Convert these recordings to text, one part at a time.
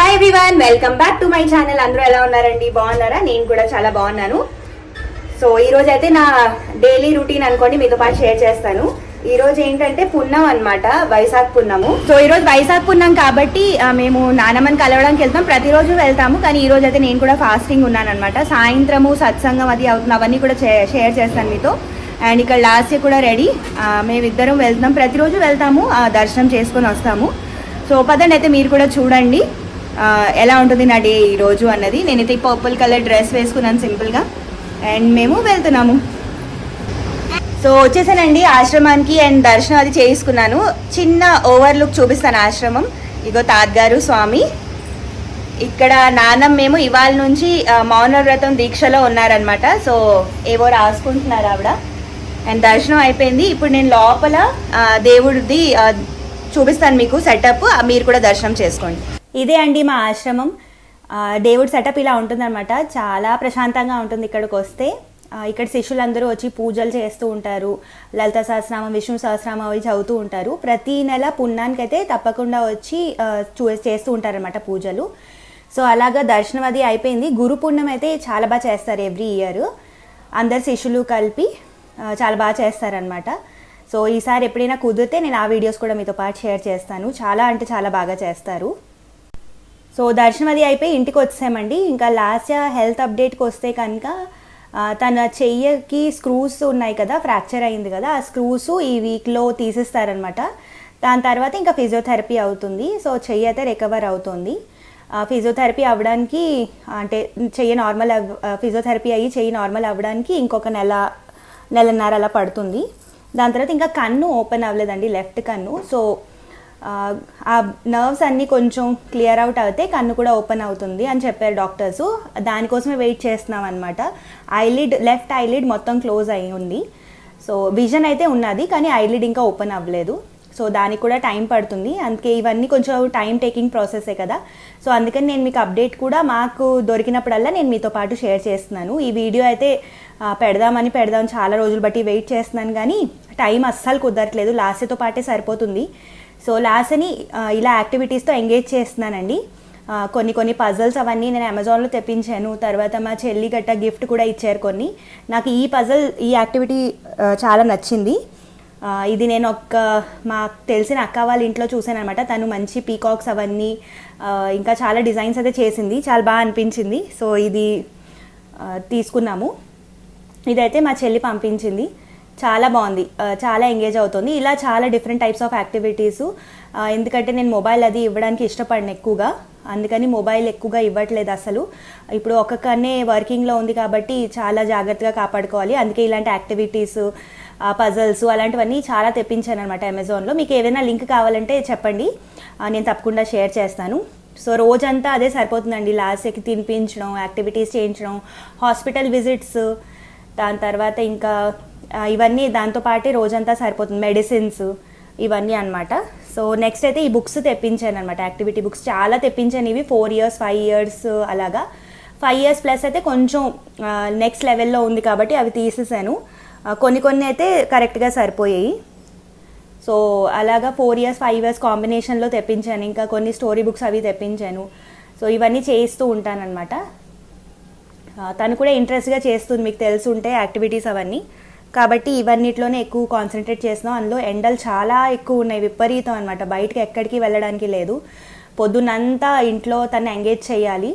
Hi everyone, welcome back to my channel. అందరూ ఎలా ఉన్నారండి? బాగున్నారా? నేను కూడా చాలా బాగున్నాను. సో ఈ రోజు అయితే నా డైలీ రొటీన్ అనుకోండి మీతో పాటు షేర్ చేస్తాను. ఈ రోజు ఏంటంటే పున్నం అన్నమాట, వైశాఖ పున్నము. సో ఈ రోజు వైశాఖ పున్నం కాబట్టి మేము నానమ్మని కలవడానికి వెళ్తాం. ప్రతిరోజు వెళ్తాము, కానీ ఈ రోజు అయితే నేను కూడా ఫాస్టింగ్ ఉన్నాను అనమాట. సాయంత్రము సత్సంగం అది అవుతుంది, అవన్నీ కూడా షేర్ చేస్తాను మీతో. అండ్ ఇక్కడ లాస్ట్ ఇయర్ కూడా రెడీ, మేమిద్దరం వెళ్తాం, ప్రతిరోజు వెళ్తాము, దర్శనం చేసుకొని వస్తాము. సో పదండి అయితే మీరు కూడా చూడండి ఎలా ఉంటుంది నా డే ఈరోజు అన్నది. నేనైతే పర్పుల్ కలర్ డ్రెస్ వేసుకున్నాను సింపుల్గా, అండ్ మేము వెళ్తున్నాము. సో వచ్చేసానండి ఆశ్రమానికి, అండ్ దర్శనం అది చేసుకున్నాను. చిన్న ఓవర్లుక్ చూపిస్తాను ఆశ్రమం. ఇగో తాతగారు స్వామి, ఇక్కడ నాన్నమ్మ మేము ఇవాళ నుంచి మౌన వ్రతం దీక్షలో ఉన్నారనమాట. సో ఏవో రాసుకుంటున్నారు ఆవిడ. అండ్ దర్శనం అయిపోయింది. ఇప్పుడు నేను లోపల దేవుడిది చూపిస్తాను మీకు సెటప్, మీరు కూడా దర్శనం చేసుకోండి. ఇదే అండి మా ఆశ్రమం. దేవుడి సెటప్ ఇలా ఉంటుందన్నమాట. చాలా ప్రశాంతంగా ఉంటుంది ఇక్కడికి వస్తే. ఇక్కడ శిష్యులందరూ వచ్చి పూజలు చేస్తూ ఉంటారు, లలిత సహస్రనామం, విష్ణు సహస్రనామం అవి చదువుతూ ఉంటారు. ప్రతి నెల పుణ్యానికైతే తప్పకుండా వచ్చి చేస్తూ ఉంటారనమాట పూజలు. సో అలాగా దర్శనం అది అయిపోయింది. గురు పుణ్యం అయితే చాలా బాగా చేస్తారు ఎవ్రీ ఇయర్. అందరు శిష్యులు కలిపి చాలా బాగా చేస్తారనమాట. సో ఈసారి ఎప్పుడైనా కుదిరితే నేను ఆ వీడియోస్ కూడా మీతో పాటు షేర్ చేస్తాను. చాలా అంటే చాలా బాగా చేస్తారు. సో దర్శనం అది అయిపోయి ఇంటికి వచ్చామండి. ఇంకా లాస్ట్ హెల్త్ అప్డేట్కి వస్తే కనుక తన చెయ్యకి స్క్రూస్ ఉన్నాయి కదా, ఫ్రాక్చర్ అయింది కదా, ఆ స్క్రూస్ ఈ వీక్లో తీసిస్తారనమాట. దాని తర్వాత ఇంకా ఫిజియోథెరపీ అవుతుంది. సో చెయ్యి అయితే రికవర్ అవుతుంది. ఫిజియోథెరపీ అవ్వడానికి అంటే ఫిజియోథెరపీ అయ్యి చెయ్యి నార్మల్ అవ్వడానికి ఇంకొక నెలన్నర అలా పడుతుంది. దాని తర్వాత ఇంకా కన్ను ఓపెన్ అవ్వలేదండి, లెఫ్ట్ కన్ను. సో ఆ నర్వ్స్ అన్నీ కొంచెం క్లియర్ అవుట్ అవుతే కన్ను కూడా ఓపెన్ అవుతుంది అని చెప్పారు డాక్టర్స్. దానికోసమే వెయిట్ చేస్తున్నాం అనమాట. లెఫ్ట్ ఐలిడ్ మొత్తం క్లోజ్ అయి ఉంది. సో విజన్ అయితే ఉన్నది, కానీ ఐలిడ్ ఇంకా ఓపెన్ అవ్వలేదు. సో దానికి కూడా టైం పడుతుంది. అందుకే ఇవన్నీ కొంచెం టైం టేకింగ్ ప్రాసెసే కదా. సో అందుకని నేను మీకు అప్డేట్ కూడా మాకు దొరికినప్పుడల్లా నేను మీతో పాటు షేర్ చేస్తున్నాను. ఈ వీడియో అయితే పెడదాం చాలా రోజులు బట్టి వెయిట్ చేస్తున్నాను, కానీ టైం అస్సలు కుదరట్లేదు. లాస్ట్తో పాటే సరిపోతుంది. సో లాస్ట్ని ఇలా యాక్టివిటీస్తో ఎంగేజ్ చేస్తున్నానండి. కొన్ని పజల్స్ అవన్నీ నేను అమెజాన్లో తెప్పించాను. తర్వాత మా చెల్లి గట్ట గిఫ్ట్ కూడా ఇచ్చారు కొన్ని. నాకు ఈ యాక్టివిటీ చాలా నచ్చింది. ఇది నేను మాకు తెలిసిన అక్క వాళ్ళ ఇంట్లో చూసాను అనమాట. తను మంచి పీకాక్స్ అవన్నీ ఇంకా చాలా డిజైన్స్ అయితే చేసింది, చాలా బాగా అనిపించింది. సో ఇది తీసుకున్నాము. ఇదైతే మా చెల్లి పంపించింది, చాలా బాగుంది, చాలా ఎంగేజ్ అవుతుంది. ఇలా చాలా డిఫరెంట్ టైప్స్ ఆఫ్ యాక్టివిటీస్. ఎందుకంటే నేను మొబైల్ అది ఇవ్వడానికి ఇష్టపడిన ఎక్కువగా, అందుకని మొబైల్ ఎక్కువగా ఇవ్వట్లేదు అసలు. ఇప్పుడు ఒక్కనే వర్కింగ్లో ఉంది కాబట్టి చాలా జాగ్రత్తగా కాపాడుకోవాలి. అందుకే ఇలాంటి యాక్టివిటీస్, పజల్స్ అలాంటివన్నీ చాలా తెప్పించాను అనమాట అమెజాన్లో. మీకు ఏదైనా లింక్ కావాలంటే చెప్పండి, నేను తప్పకుండా షేర్ చేస్తాను. సో రోజంతా అదే సరిపోతుందండి. లాస్ట్కి తినిపించడం, యాక్టివిటీస్ చేయించడం, హాస్పిటల్ విజిట్స్, దాని తర్వాత ఇంకా ఇవన్నీ దాంతోపాటే రోజంతా సరిపోతుంది, మెడిసిన్స్ ఇవన్నీ అనమాట. సో నెక్స్ట్ అయితే ఈ బుక్స్ తెప్పించాను అనమాట, యాక్టివిటీ బుక్స్ చాలా తెప్పించాను. ఇవి 4 years 5 years అలాగా. 5 years ప్లస్ అయితే కొంచెం నెక్స్ట్ లెవెల్లో ఉంది కాబట్టి అవి తీసేసాను. కొన్ని అయితే కరెక్ట్గా సరిపోయాయి. సో అలాగా 4 years 5 years కాంబినేషన్లో తెప్పించాను. ఇంకా కొన్ని స్టోరీ బుక్స్ అవి తెప్పించాను. సో ఇవన్నీ చేస్తూ ఉంటానన్నమాట. తను కూడా ఇంట్రెస్ట్గా చేస్తుంది, మీకు తెలుసుంటే యాక్టివిటీస్ అవన్నీ. కాబట్టి ఇవన్నిట్లోనే ఎక్కువ కాన్సన్ట్రేట్ చేస్తున్నాం. అందులో ఎండలు చాలా ఎక్కువ ఉన్నాయి, విపరీతం అనమాట. బయటకి ఎక్కడికి వెళ్ళడానికి లేదు. పొద్దున్నంతా ఇంట్లో తను ఎంగేజ్ చేయాలి.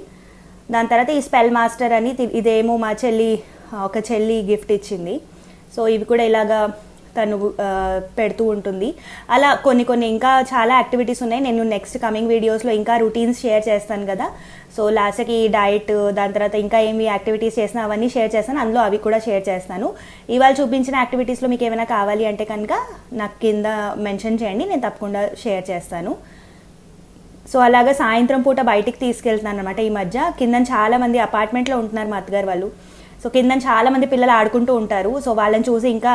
దాని తర్వాత ఈ స్పెల్ మాస్టర్ అని ఇదేమో మా ఒక చెల్లి గిఫ్ట్ ఇచ్చింది. సో ఇవి కూడా ఇలాగా తను పెడుతూ ఉంటుంది. అలా కొన్ని ఇంకా చాలా యాక్టివిటీస్ ఉన్నాయి. నేను నెక్స్ట్ కమింగ్ వీడియోస్లో ఇంకా రొటీన్స్ షేర్ చేస్తాను కదా. సో లాస్ట్కి డైట్, దాని తర్వాత ఇంకా ఏమి యాక్టివిటీస్ చేసినా అవన్నీ షేర్ చేస్తాను. అందులో అవి కూడా షేర్ చేస్తాను. ఇవాళ చూపించిన యాక్టివిటీస్లో మీకు ఏమైనా కావాలి అంటే కనుక నాకు కింద మెన్షన్ చేయండి, నేను తప్పకుండా షేర్ చేస్తాను. సో అలాగా సాయంత్రం పూట బయటికి తీసుకెళ్తున్నాను అనమాట. ఈ మధ్య కింద చాలామంది అపార్ట్మెంట్లో ఉంటున్నారు మా అత్తగారు వాళ్ళు. సో కింద చాలామంది పిల్లలు ఆడుకుంటూ ఉంటారు. సో వాళ్ళని చూసి ఇంకా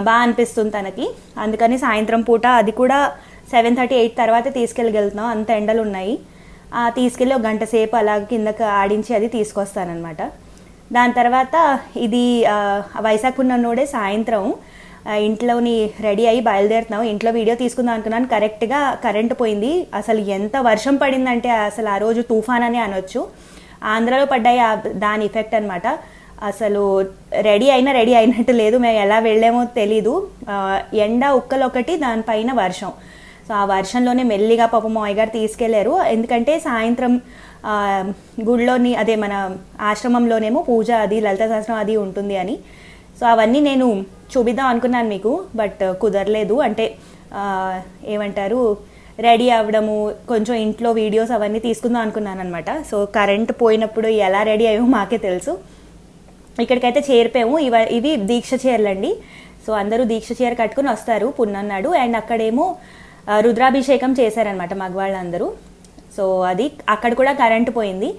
బాగా అనిపిస్తుంది తనకి. అందుకని సాయంత్రం పూట, అది కూడా 7:30 8 తర్వాత తీసుకెళ్ళగలుగుతున్నాం, అంత ఎండలు ఉన్నాయి. తీసుకెళ్ళి 1 గంట సేపు అలా కిందకి ఆడించి అది తీసుకొస్తానమాట. దాని తర్వాత ఇది వైశాఖ పున్నోడే సాయంత్రం ఇంట్లోని రెడీ అయ్యి బయలుదేరుతున్నాం. ఇంట్లో వీడియో తీసుకుందాం అనుకున్నాను, కరెక్ట్గా కరెంట్ పోయింది. అసలు ఎంత వర్షం పడిందంటే అసలు ఆ రోజు తుఫాన్ అని అనొచ్చు. ఆంధ్రాలో పడ్డాయి దాని ఎఫెక్ట్ అనమాట. అసలు రెడీ అయినట్టు లేదు. మేము ఎలా వెళ్ళామో తెలీదు. ఎండ ఉక్కలొకటి, దానిపైన వర్షం. సో ఆ వర్షంలోనే మెల్లిగా పాపం మావయ్య గారు తీసుకెళ్లారు. ఎందుకంటే సాయంత్రం గుడిలోని అదే మన ఆశ్రమంలోనేమో పూజ అది లలిత సహస్రం అది ఉంటుంది అని. సో అవన్నీ నేను చూపిద్దాం అనుకున్నాను మీకు, బట్ కుదరలేదు. అంటే ఏమంటారు, రెడీ అవ్వడము, కొంచెం ఇంట్లో వీడియోస్ అవన్నీ తీసుకుందాం అనుకున్నాను అనమాట. సో కరెంట్ పోయినప్పుడు ఎలా రెడీ అయ్యామో మాకే తెలుసు. ఇక్కడికైతే చేరిపోయాము. ఇవి దీక్ష చీరలండి. సో అందరూ దీక్ష చీర కట్టుకుని వస్తారు పున్నన్నాడు. అండ్ అక్కడేమో రుద్రాభిషేకం చేశారనమాట మగవాళ్ళందరూ. సో అది అక్కడ కూడా కరెంటు పోయింది.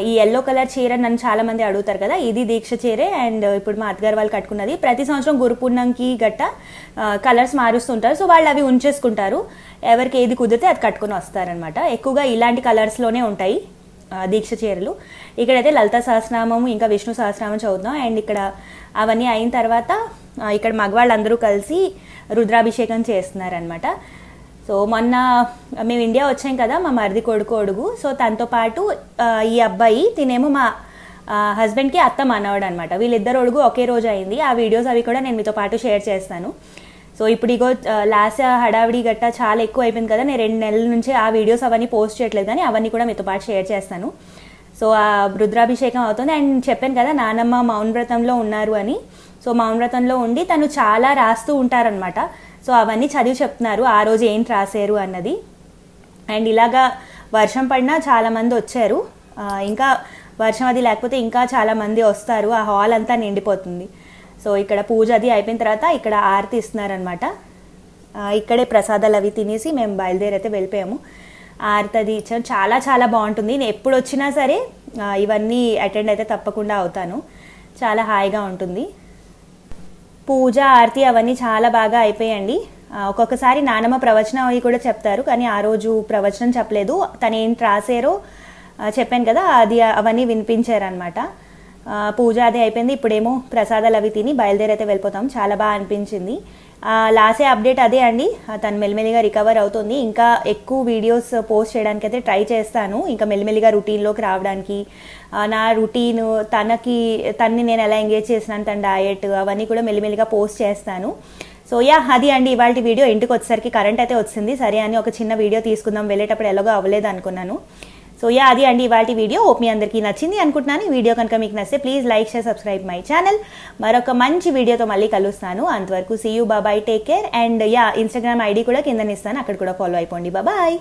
ఈ ఎల్లో కలర్ చీర నన్ను చాలా మంది అడుగుతారు కదా, ఇది దీక్ష చీరే. అండ్ ఇప్పుడు మా అత్తగారు వాళ్ళు కట్టుకున్నది. ప్రతి సంవత్సరం గురు పూర్ణంకి గట్ట కలర్స్ మారుస్తుంటారు. సో వాళ్ళు అవి ఉంచేసుకుంటారు. ఎవరికి ఏది కుదిరితే అది కట్టుకుని వస్తారనమాట. ఎక్కువగా ఇలాంటి కలర్స్లోనే ఉంటాయి దీక్ష చీరలు. ఇక్కడైతే లలిత సహస్రనామం ఇంకా విష్ణు సహస్రనామం చదువుతాం. అండ్ ఇక్కడ అవన్నీ అయిన తర్వాత ఇక్కడ మగవాళ్ళందరూ కలిసి రుద్రాభిషేకం చేస్తున్నారనమాట. సో మొన్న మేము ఇండియా వచ్చాం కదా, మా మరిది కొడుకు అడుగు. సో తనతో పాటు ఈ అబ్బాయి, తినేమో మా హస్బెండ్కి అత్త మనవడు అనమాట. వీళ్ళిద్దరు అడుగు ఒకే రోజు అయింది. ఆ వీడియోస్ అవి కూడా నేను మీతో పాటు షేర్ చేస్తాను. సో ఇప్పుడు ఇగో లాస్ట్ హడావిడి గట్ట చాలా ఎక్కువ అయిపోయింది కదా, నేను 2 నెలల నుంచి ఆ వీడియోస్ అవన్నీ పోస్ట్ చేయట్లేదు, కానీ అవన్నీ కూడా మీతో పాటు షేర్ చేస్తాను. సో ఆ రుద్రాభిషేకం అవుతుంది. అండ్ చెప్పాను కదా నానమ్మ మౌనవ్రతంలో ఉన్నారు అని. సో మౌనవ్రతంలో ఉండి తను చాలా రాస్తూ ఉంటారనమాట. సో అవన్నీ చదివి చెప్తున్నారు ఆ రోజు ఏంటి రాశారు అన్నది. అండ్ ఇలాగా వర్షం పడినా చాలామంది వచ్చారు. ఇంకా వర్షం అది లేకపోతే ఇంకా చాలామంది వస్తారు. ఆ హాల్ అంతా నిండిపోతుంది. సో ఇక్కడ పూజ అది అయిపోయిన తర్వాత ఇక్కడ ఆరతి ఇస్తున్నారనమాట. ఇక్కడే ప్రసాదాలు అవి తినేసి మేము బయలుదేరైతే వెళ్ళిపోయాము. ఆరతి అది ఇచ్చాము. చాలా చాలా బాగుంటుంది. నేను ఎప్పుడు వచ్చినా సరే ఇవన్నీ అటెండ్ అయితే తప్పకుండా అవుతాను. చాలా హాయిగా ఉంటుంది. పూజ ఆరతి అవన్నీ చాలా బాగా అయిపోయాయండి. ఒక్కొక్కసారి నానమ్మ ప్రవచనం అవి కూడా చెప్తారు, కానీ ఆ రోజు ప్రవచనం చెప్పలేదు. తను ఏంటి రాసారో చెప్పాను కదా, అవన్నీ వినిపించారనమాట. పూజ అది అయిపోయింది. ఇప్పుడేమో ప్రసాదాలు అవి తిని బయలుదేరైతే వెళ్ళిపోతాం. చాలా బాగా అనిపించింది. లాసే అప్డేట్ అదే అండి, తను మెల్లిమెల్లిగా రికవర్ అవుతుంది. ఇంకా ఎక్కువ వీడియోస్ పోస్ట్ చేయడానికి అయితే ట్రై చేస్తాను, ఇంకా మెల్లిమెల్లిగా రొటీన్లోకి రావడానికి. నా రొటీన్ తన్ని నేను ఎలా ఎంగేజ్ చేసినాను, తన డయట్ అవన్నీ కూడా మెల్లిమెల్లిగా పోస్ట్ చేస్తాను. సో అది అండి ఇవాళ వీడియో. ఇంటికి వచ్చేసరికి కరెంట్ అయితే వచ్చింది. సరే అని ఒక చిన్న వీడియో తీసుకుందాం, వెళ్ళేటప్పుడు ఎలాగో అవ్వలేదు అనుకున్నాను. సో అది అండి ఇవాళ వీడియో. హోప్ మీ అందరికీ నచ్చింది అనుకుంటున్నాను. ఈ వీడియో కనుక మీకు నచ్చితే please like, share, subscribe my channel. మరొక మంచి వీడియోతో మళ్ళీ కలుస్తాను. అంతవరకు సీ యూ, బాబాయ్, take care. And Instagram ID కూడా కింద ఇస్తాను, అక్కడ కూడా ఫాలో అయిపోండి. బాబాయ్.